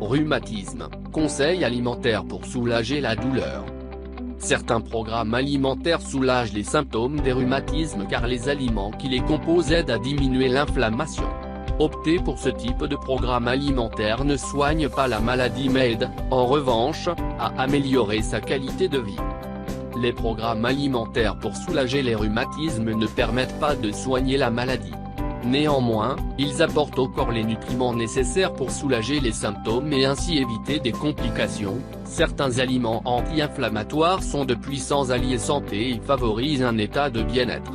Rhumatisme, conseils alimentaires pour soulager la douleur. Certains programmes alimentaires soulagent les symptômes des rhumatismes car les aliments qui les composent aident à diminuer l'inflammation. Opter pour ce type de programme alimentaire ne soigne pas la maladie mais aide, en revanche, à améliorer sa qualité de vie. Les programmes alimentaires pour soulager les rhumatismes ne permettent pas de soigner la maladie. Néanmoins, ils apportent au corps les nutriments nécessaires pour soulager les symptômes et ainsi éviter des complications. Certains aliments anti-inflammatoires sont de puissants alliés santé et favorisent un état de bien-être.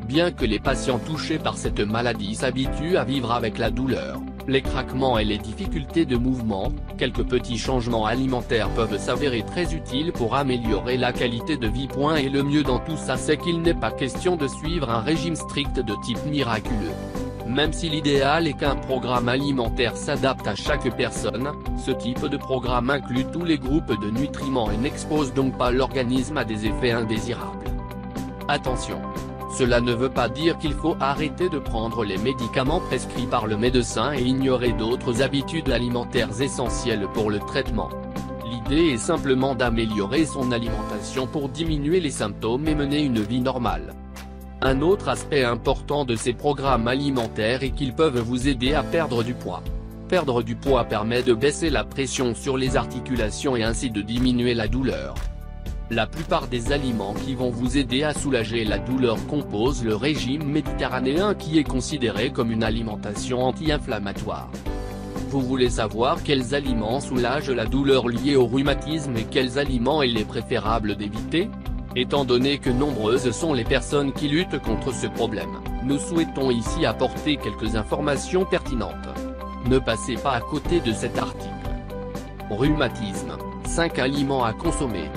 Bien que les patients touchés par cette maladie s'habituent à vivre avec la douleur, les craquements et les difficultés de mouvement, quelques petits changements alimentaires peuvent s'avérer très utiles pour améliorer la qualité de vie. Et le mieux dans tout ça c'est qu'il n'est pas question de suivre un régime strict de type miraculeux. Même si l'idéal est qu'un programme alimentaire s'adapte à chaque personne, ce type de programme inclut tous les groupes de nutriments et n'expose donc pas l'organisme à des effets indésirables. Attention! Cela ne veut pas dire qu'il faut arrêter de prendre les médicaments prescrits par le médecin et ignorer d'autres habitudes alimentaires essentielles pour le traitement. L'idée est simplement d'améliorer son alimentation pour diminuer les symptômes et mener une vie normale. Un autre aspect important de ces programmes alimentaires est qu'ils peuvent vous aider à perdre du poids. Perdre du poids permet de baisser la pression sur les articulations et ainsi de diminuer la douleur. La plupart des aliments qui vont vous aider à soulager la douleur composent le régime méditerranéen qui est considéré comme une alimentation anti-inflammatoire. Vous voulez savoir quels aliments soulagent la douleur liée au rhumatisme et quels aliments il est préférable d'éviter? Étant donné que nombreuses sont les personnes qui luttent contre ce problème, nous souhaitons ici apporter quelques informations pertinentes. Ne passez pas à côté de cet article. Rhumatisme, 5 aliments à consommer.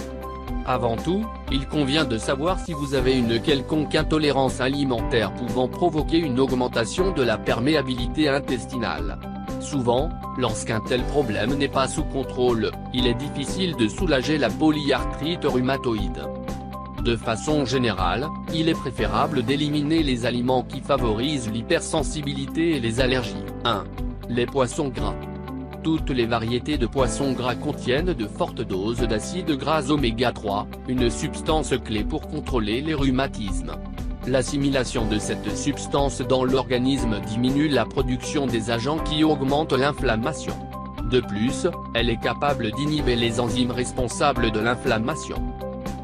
Avant tout, il convient de savoir si vous avez une quelconque intolérance alimentaire pouvant provoquer une augmentation de la perméabilité intestinale. Souvent, lorsqu'un tel problème n'est pas sous contrôle, il est difficile de soulager la polyarthrite rhumatoïde. De façon générale, il est préférable d'éliminer les aliments qui favorisent l'hypersensibilité et les allergies. 1. Les poissons gras. Toutes les variétés de poissons gras contiennent de fortes doses d'acides gras oméga 3, une substance clé pour contrôler les rhumatismes. L'assimilation de cette substance dans l'organisme diminue la production des agents qui augmentent l'inflammation. De plus, elle est capable d'inhiber les enzymes responsables de l'inflammation.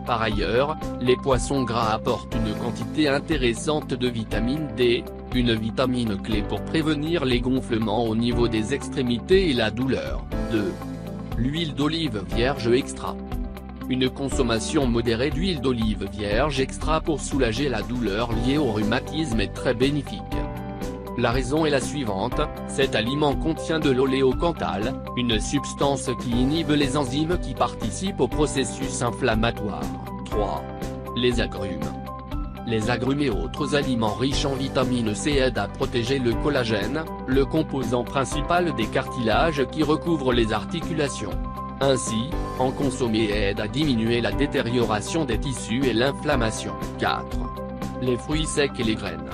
Par ailleurs, les poissons gras apportent une quantité intéressante de vitamine D, une vitamine clé pour prévenir les gonflements au niveau des extrémités et la douleur. 2. L'huile d'olive vierge extra. Une consommation modérée d'huile d'olive vierge extra pour soulager la douleur liée au rhumatisme est très bénéfique. La raison est la suivante, cet aliment contient de l'oléocanthal, une substance qui inhibe les enzymes qui participent au processus inflammatoire. 3. Les agrumes. Les agrumes et autres aliments riches en vitamine C aident à protéger le collagène, le composant principal des cartilages qui recouvrent les articulations. Ainsi, en consommer aide à diminuer la détérioration des tissus et l'inflammation. 4. Les fruits secs et les graines.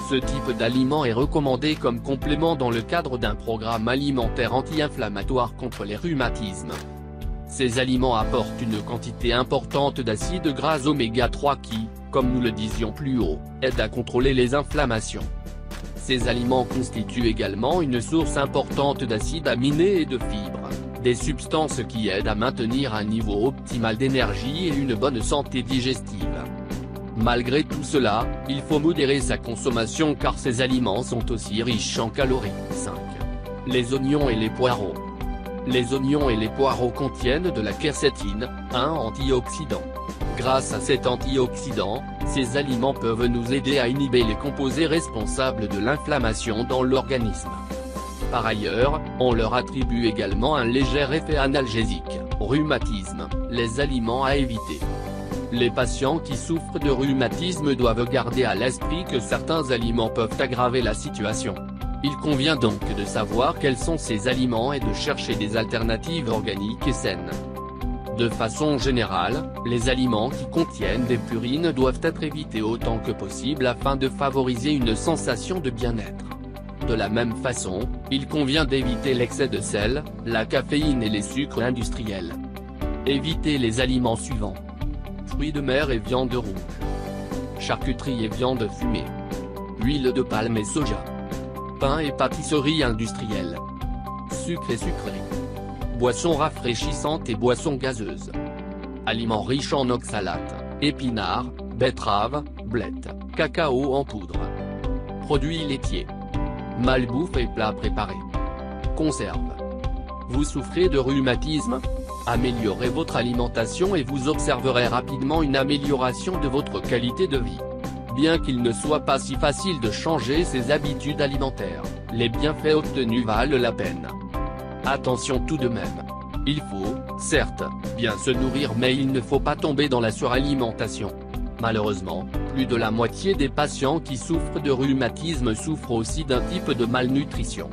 Ce type d'aliment est recommandé comme complément dans le cadre d'un programme alimentaire anti-inflammatoire contre les rhumatismes. Ces aliments apportent une quantité importante d'acides gras oméga 3 qui, comme nous le disions plus haut, aident à contrôler les inflammations. Ces aliments constituent également une source importante d'acides aminés et de fibres, des substances qui aident à maintenir un niveau optimal d'énergie et une bonne santé digestive. Malgré tout cela, il faut modérer sa consommation car ces aliments sont aussi riches en calories. 5. Les oignons et les poireaux. Les oignons et les poireaux contiennent de la quercétine, un antioxydant. Grâce à cet antioxydant, ces aliments peuvent nous aider à inhiber les composés responsables de l'inflammation dans l'organisme. Par ailleurs, on leur attribue également un léger effet analgésique. Rhumatisme, les aliments à éviter. Les patients qui souffrent de rhumatisme doivent garder à l'esprit que certains aliments peuvent aggraver la situation. Il convient donc de savoir quels sont ces aliments et de chercher des alternatives organiques et saines. De façon générale, les aliments qui contiennent des purines doivent être évités autant que possible afin de favoriser une sensation de bien-être. De la même façon, il convient d'éviter l'excès de sel, la caféine et les sucres industriels. Évitez les aliments suivants. Fruits de mer et viande rouge. Charcuterie et viande fumée. Huile de palme et soja. Pain et pâtisserie industrielle. Sucre et sucreries. Boissons rafraîchissantes et boissons gazeuses. Aliments riches en oxalates, épinards, betteraves, blettes, cacao en poudre. Produits laitiers. Malbouffe et plats préparés. Conserves. Vous souffrez de rhumatisme? Améliorez votre alimentation et vous observerez rapidement une amélioration de votre qualité de vie. Bien qu'il ne soit pas si facile de changer ses habitudes alimentaires, les bienfaits obtenus valent la peine. Attention tout de même. Il faut, certes, bien se nourrir mais il ne faut pas tomber dans la suralimentation. Malheureusement, plus de la moitié des patients qui souffrent de rhumatisme souffrent aussi d'un type de malnutrition.